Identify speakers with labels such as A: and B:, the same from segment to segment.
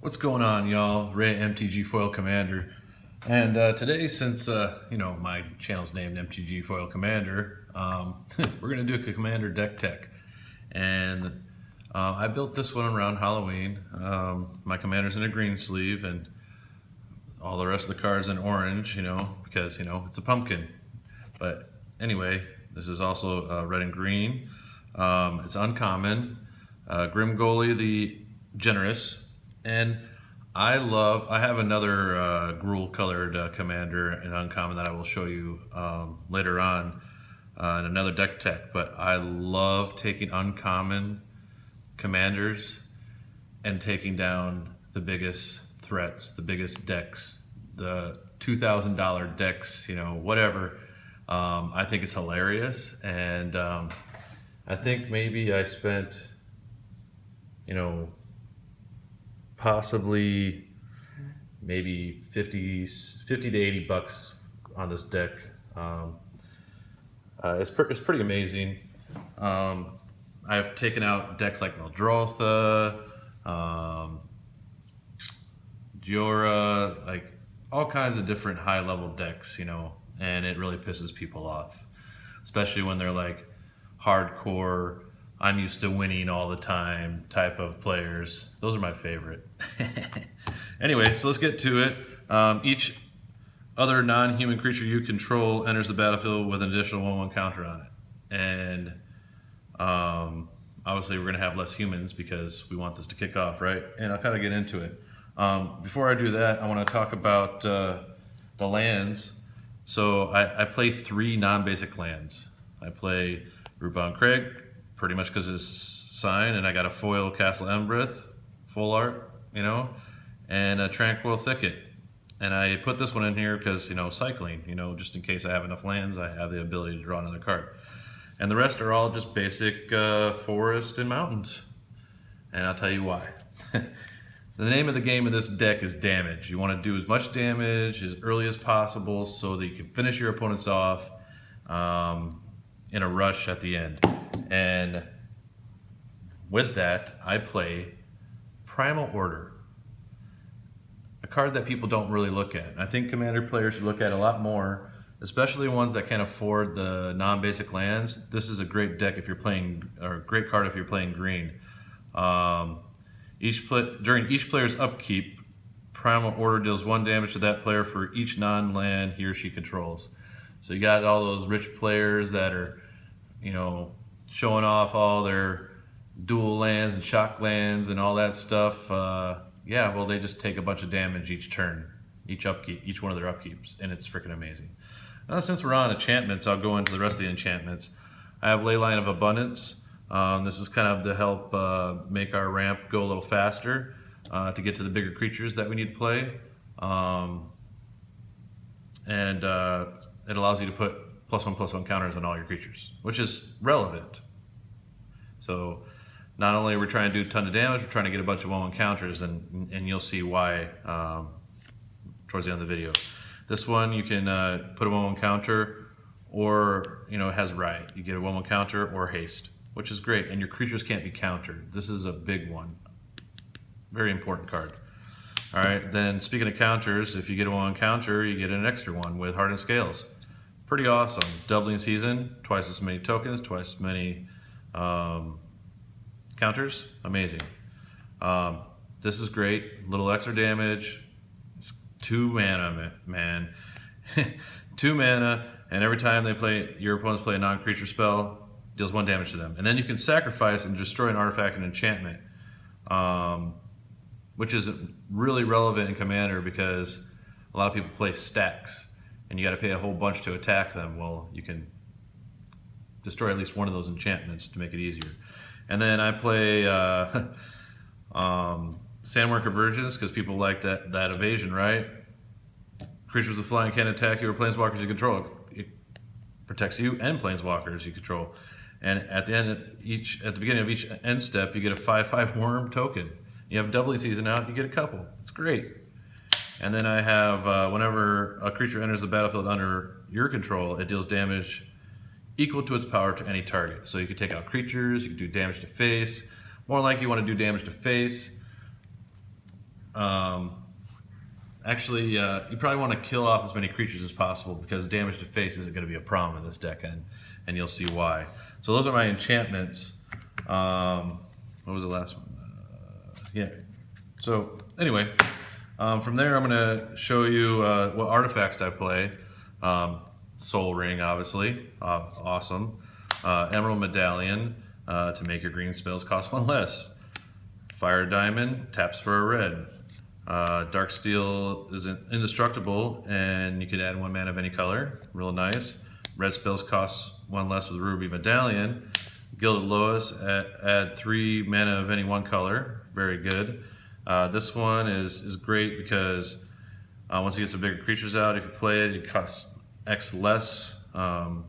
A: What's going on, y'all? Ray MTG Foil Commander, and today, since my channel's named MTG Foil Commander, we're gonna do a Commander deck tech, and I built this one around Halloween. My Commander's in a green sleeve, and all the rest of the cards in orange, because it's a pumpkin. But anyway, this is also red and green. It's uncommon. Grimgully the Generous. And I have another gruel colored commander in uncommon that I will show you later on in another deck tech, but I love taking uncommon commanders and taking down the biggest threats, the biggest decks, the $2,000 decks, whatever. I think it's hilarious, and I think maybe I spent, possibly maybe 50 to 80 bucks on this deck. It's pretty amazing. I've taken out decks like Meldrotha, Giora, like all kinds of different high level decks, and it really pisses people off, especially when they're like hardcore, I'm used to winning all the time type of players. Those are my favorite. Anyway, so let's get to it. Each other non-human creature you control enters the battlefield with an additional 1/1 counter on it. And obviously we're gonna have less humans because we want this to kick off, right? And I'll kind of get into it. Before I do that, I wanna talk about the lands. So I play 3 non-basic lands. I play Rootbound Crag, pretty much because it's sign, and I got a foil Castle Embereth, full art, and a Tranquil Thicket. And I put this one in here because, cycling, just in case I have enough lands, I have the ability to draw another card. And the rest are all just basic forest and mountains. And I'll tell you why. The name of the game of this deck is damage. You want to do as much damage as early as possible so that you can finish your opponents off in a rush at the end. And with that, I play Primal Order, a card that people don't really look at. I think Commander players should look at a lot more, especially ones that can afford the non-basic lands. This is a great deck if you're playing, or a great card if you're playing green. During each player's upkeep, Primal Order deals 1 damage to that player for each non-land he or she controls. So you got all those rich players that are, showing off all their dual lands and shock lands and all that stuff. Well, they just take a bunch of damage each turn, each one of their upkeeps, and it's freaking amazing. Now, since we're on enchantments, I'll go into the rest of the enchantments. I have Leyline of Abundance. This is kind of to help make our ramp go a little faster to get to the bigger creatures that we need to play. It allows you to put +1/+1 counters on all your creatures, which is relevant. So not only are we trying to do a ton of damage, we're trying to get a bunch of 1/1 counters, and you'll see why towards the end of the video. This one, you can put a 1/1 counter, or it has Riot. You get a 1/1 counter or haste, which is great, and your creatures can't be countered. This is a big one. Very important card. All right, then speaking of counters, if you get a 1/1 counter, you get an extra one with Hardened Scales. Pretty awesome. Doubling season, twice as many tokens, twice as many counters. Amazing. This is great. Little extra damage. It's 2 mana, man. 2 mana, and every time your opponents play a non-creature spell, deals 1 damage to them. And then you can sacrifice and destroy an artifact and enchantment, which is really relevant in Commander because a lot of people play stacks, and you got to pay a whole bunch to attack them. Well, you can destroy at least one of those enchantments to make it easier. And then I play Sandworker Virgins because people like that evasion, right? Creatures with flying can't attack you or planeswalkers you control. It protects you and planeswalkers you control. And at the beginning of each end step, you get a 5/5 worm token. You have doubling season out, you get a couple. It's great. And then I have, whenever a creature enters the battlefield under your control, it deals damage equal to its power to any target. So you can take out creatures, you can do damage to face. More likely you want to do damage to face. Actually, you probably want to kill off as many creatures as possible because damage to face isn't going to be a problem in this deck, and you'll see why. So those are my enchantments. What was the last one? Yeah. So anyway, from there I'm going to show you what artifacts I play. Soul Ring, obviously, awesome. Emerald Medallion to make your green spells cost 1 less. Fire Diamond taps for a red. Dark Steel is indestructible, and you can add 1 mana of any color. Real nice. Red spells cost 1 less with Ruby Medallion. Gilded Lotus, add 3 mana of any 1 color. Very good. This one is great because once you get some bigger creatures out, if you play it, it costs X less, depending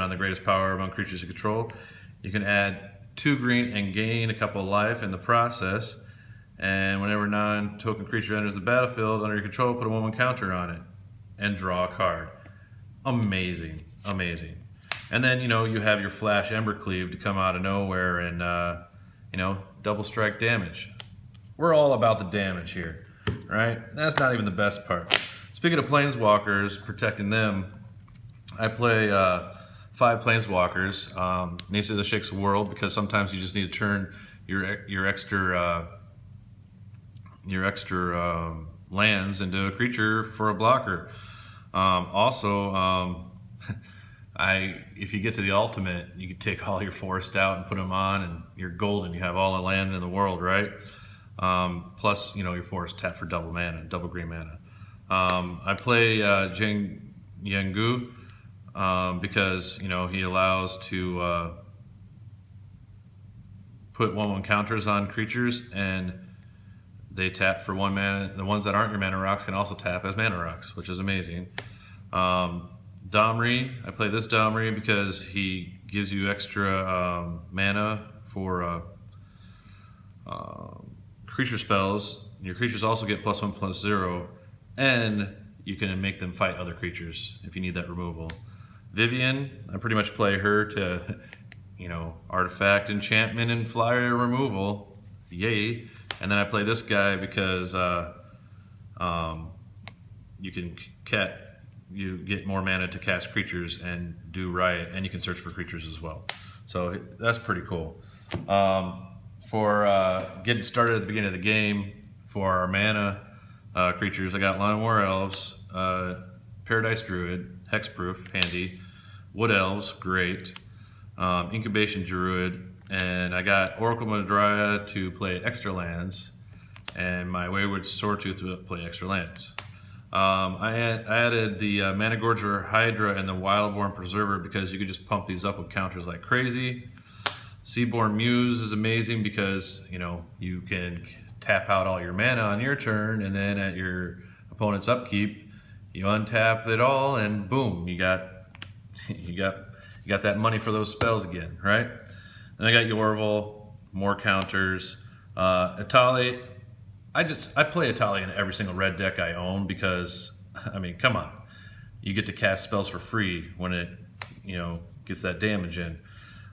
A: on the greatest power among creatures you control. You can add 2 green and gain a couple of life in the process. And whenever non-token creature enters the battlefield under your control, put a 1/1 counter on it and draw a card. Amazing, amazing. And then, you have your Flash Embercleave to come out of nowhere and, double strike damage. We're all about the damage here, right? That's not even the best part. Speaking of Planeswalkers, protecting them, I play 5 Planeswalkers. Nisa the Shakes the World, because sometimes you just need to turn your extra lands into a creature for a blocker. If you get to the ultimate, you can take all your forest out and put them on, and you're golden. You have all the land in the world, right? Plus, your forest tap for double mana, double green mana. I play Jing Yengu because he allows to put 1/1 counters on creatures, and they tap for 1 mana. The ones that aren't your mana rocks can also tap as mana rocks, which is amazing. Domri, I play this Domri because he gives you extra mana for creature spells. Your creatures also get +1/+0, and you can make them fight other creatures if you need that removal. Vivian, I pretty much play her to, artifact, enchantment, and flyer removal. Yay. And then I play this guy because you get more mana to cast creatures and do riot, and you can search for creatures as well. So that's pretty cool. For getting started at the beginning of the game, for our mana creatures, I got Line War Elves, Paradise Druid, Hexproof, handy, Wood Elves, great, Incubation Druid, and I got Oracle Madrya to play extra lands, and my Wayward Swordtooth to play extra lands. I added the Managorger Hydra and the Wildborn Preserver because you could just pump these up with counters like crazy. Seaborn Muse is amazing because you can tap out all your mana on your turn, and then at your opponent's upkeep, you untap it all, and boom, you got that money for those spells again, right? And I got Yorval, more counters. Atali, I play Atali in every single red deck I own because, come on. You get to cast spells for free when it, gets that damage in.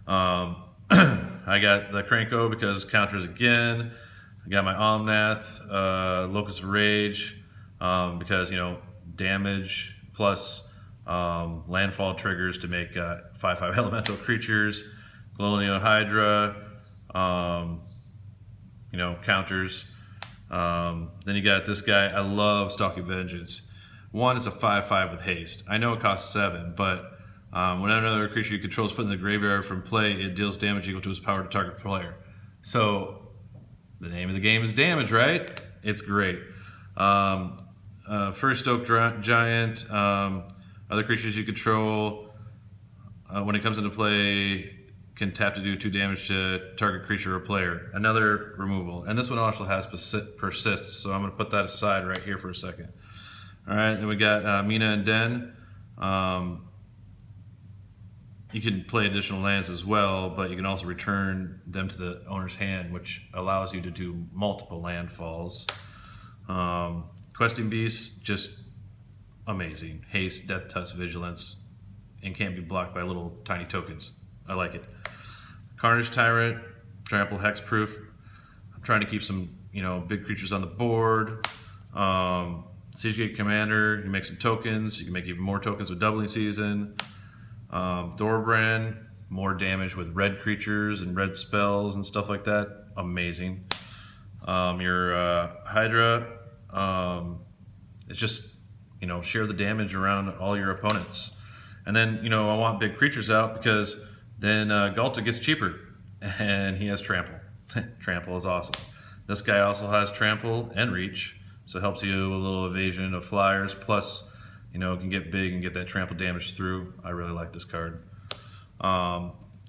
A: I got the Krenko because counters again. I got my Omnath, Locust of Rage, because, damage plus landfall triggers to make 5/5 elemental creatures. Colonial Hydra, counters. Then you got this guy. I love Stalking Vengeance. 1 is a 5/5 with haste. I know it costs 7, but when another creature you control is put in the graveyard from play, it deals damage equal to its power to target player. So the name of the game is damage, right? It's great. First Oak Giant, other creatures you control, when it comes into play, can tap to do 2 damage to target creature or player. Another removal. And this one also has persists, so I'm going to put that aside right here for a second. All right, then we got Mina and Den. You can play additional lands as well, but you can also return them to the owner's hand, which allows you to do multiple landfalls. Questing Beast, just amazing. Haste, Death Touch, Vigilance, and can't be blocked by little tiny tokens. I like it. Carnage Tyrant, Trample, Hexproof. I'm trying to keep some big creatures on the board. Siege Gate Commander, you make some tokens. You can make even more tokens with Doubling Season. Dorbrand, more damage with red creatures and red spells and stuff like that. Amazing. Your Hydra, it's just, share the damage around all your opponents. And then, I want big creatures out because then Galta gets cheaper and he has Trample. Trample is awesome. This guy also has Trample and Reach, so it helps you a little evasion of flyers. Plus, can get big and get that Trample damage through. I really like this card.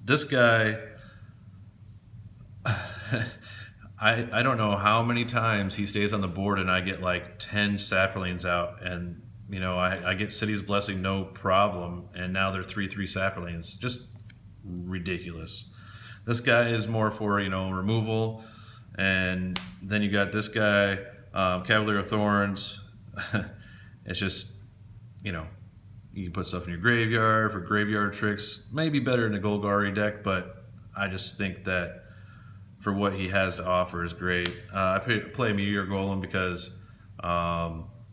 A: This guy, I don't know how many times he stays on the board and I get like 10 Saprolines out, and I get City's Blessing no problem, and now they're 3/3 Saprolines. Just ridiculous. This guy is more for removal, and then you got this guy, Cavalier of Thorns. It's just you can put stuff in your graveyard for graveyard tricks. Maybe better in a Golgari deck, but I just think that for what he has to offer is great. I play Meteor Golem because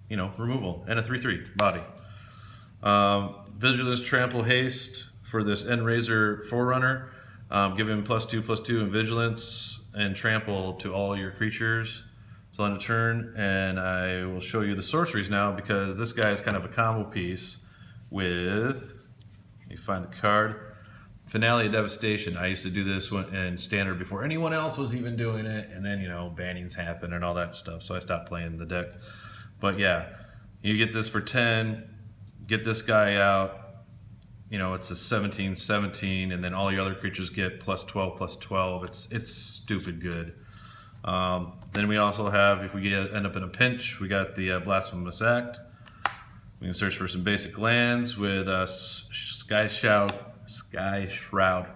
A: removal and a 3/3 body. Vigilance, Trample, Haste for this Endrazor Forerunner. Give him +2/+2 in Vigilance and Trample to all your creatures. So on a turn, and I will show you the sorceries now because this guy is kind of a combo piece with, let me find the card, Finale of Devastation. I used to do this in Standard before anyone else was even doing it, and then bannings happen and all that stuff, so I stopped playing the deck. But yeah, you get this for 10, get this guy out, it's a 17/17, and then all your other creatures get +12/+12. It's stupid good. Then we also have, if we end up in a pinch, we got the Blasphemous Act. We can search for some basic lands with Sky Shroud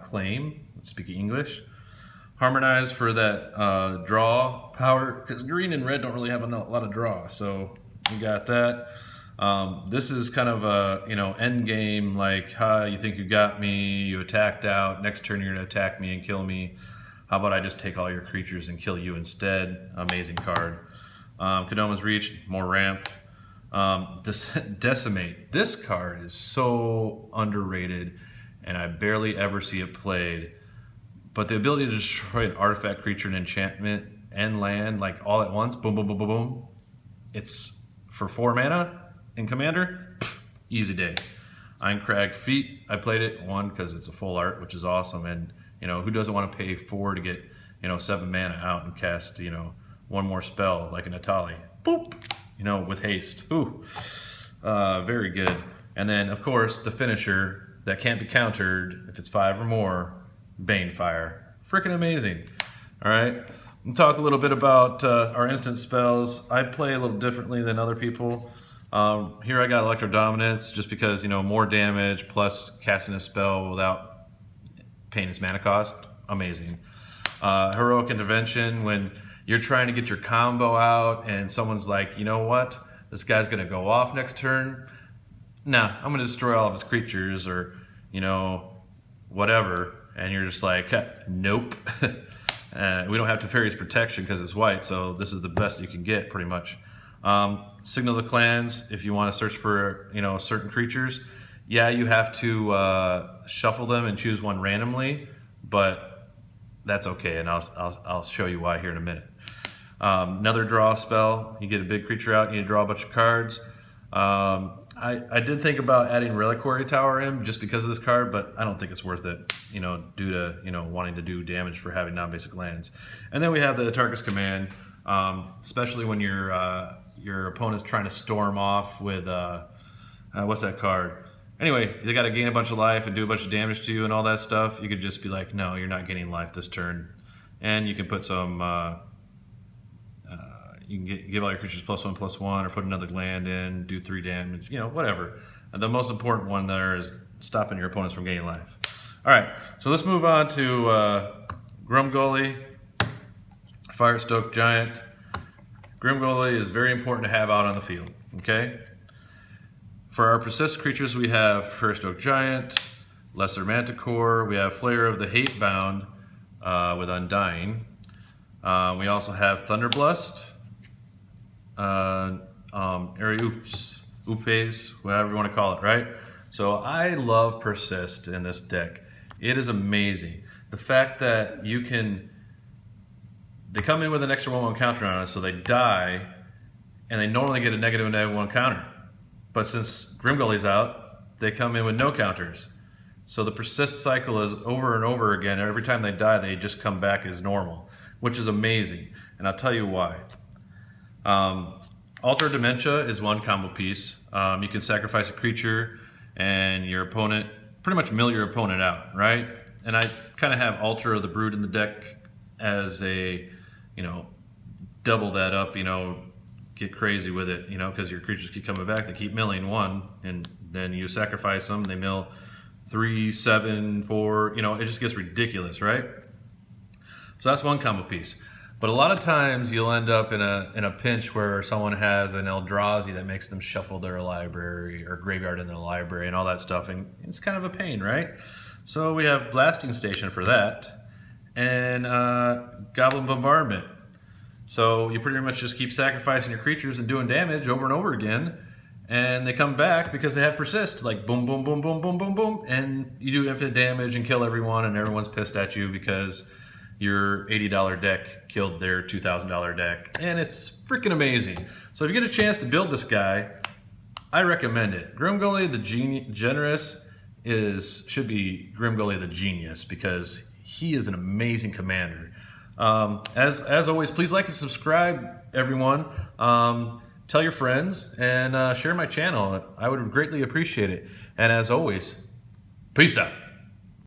A: Claim, speaking English. Harmonize for that draw power, because green and red don't really have a lot of draw, so we got that. This is kind of a end game, like, you think you got me, you attacked out, next turn you're gonna attack me and kill me. How about I just take all your creatures and kill you instead? Amazing card. Kodoma's Reach, more ramp. Decimate. This card is so underrated, and I barely ever see it played. But the ability to destroy an artifact, creature, and enchantment and land, like all at once, boom, boom, boom, boom, boom. It's for 4 mana in Commander. Easy day. Ironcrag Feet. I played it, one, because it's a full art, which is awesome, and who doesn't want to pay 4 to get 7 mana out and cast one more spell like an Atali, boop, with haste. Ooh, very good. And then of course the finisher that can't be countered if it's 5 or more, Banefire. Freaking amazing. All right, we'll talk a little bit about our instant spells. I play a little differently than other people. Here I got Electro Dominance just because more damage plus casting a spell without paying its mana cost. Amazing. Heroic Intervention, when you're trying to get your combo out and someone's like, what, this guy's gonna go off next turn, nah, I'm gonna destroy all of his creatures, or whatever, and you're just like, nope. We don't have Teferi's Protection because it's white, so this is the best you can get pretty much. Signal the Clans, if you want to search for certain creatures, yeah, you have to shuffle them and choose one randomly, but that's okay, and I'll show you why here in a minute. Another draw spell, you get a big creature out, you draw a bunch of cards. I did think about adding Reliquary Tower in just because of this card, but I don't think it's worth it, due to wanting to do damage for having non-basic lands. And then we have the Tarkus Command, especially when your opponent's trying to storm off with what's that card? Anyway, they got to gain a bunch of life and do a bunch of damage to you and all that stuff. You could just be like, no, you're not gaining life this turn. And you can put some, you can give all your creatures +1/+1, or put another land in, do 3 damage, whatever. And the most important one there is stopping your opponents from gaining life. All right, so let's move on to Grimgully, Firestoked Giant. Grimgully is very important to have out on the field, okay? For our persist creatures, we have Firestoked Giant, Lesser Manticore, we have Flayer of the Hatebound with Undying. We also have Thunderblust, Oopes, whatever you want to call it, right? So I love Persist in this deck. It is amazing. The fact that you can, they come in with an extra 1/1 counter on it, so they die, and they normally get a -1 counter. But since Grimgully's out, they come in with no counters. So the persist cycle is over and over again. Every time they die, they just come back as normal, which is amazing. And I'll tell you why. Alter Dementia is one combo piece. You can sacrifice a creature and your opponent, pretty much mill your opponent out, right? And I kind of have Altar of the Brood in the deck as a, double that up, get crazy with it, because your creatures keep coming back. They keep milling one, and then you sacrifice them. They mill 3, 7, 4. It just gets ridiculous, right? So that's one combo piece. But a lot of times you'll end up in a pinch where someone has an Eldrazi that makes them shuffle their library or graveyard in their library and all that stuff, and it's kind of a pain, right? So we have Blasting Station for that, and Goblin Bombardment. So you pretty much just keep sacrificing your creatures and doing damage over and over again, and they come back because they have persist, like boom, boom, boom, boom, boom, boom, boom, and you do infinite damage and kill everyone, and everyone's pissed at you because your $80 deck killed their $2,000 deck, and it's freaking amazing. So if you get a chance to build this guy, I recommend it. Grimgully the Generous should be Grimgully the Genius, because he is an amazing commander. As always, please like and subscribe, everyone. Tell your friends and share my channel. I would greatly appreciate it. And as always, peace out.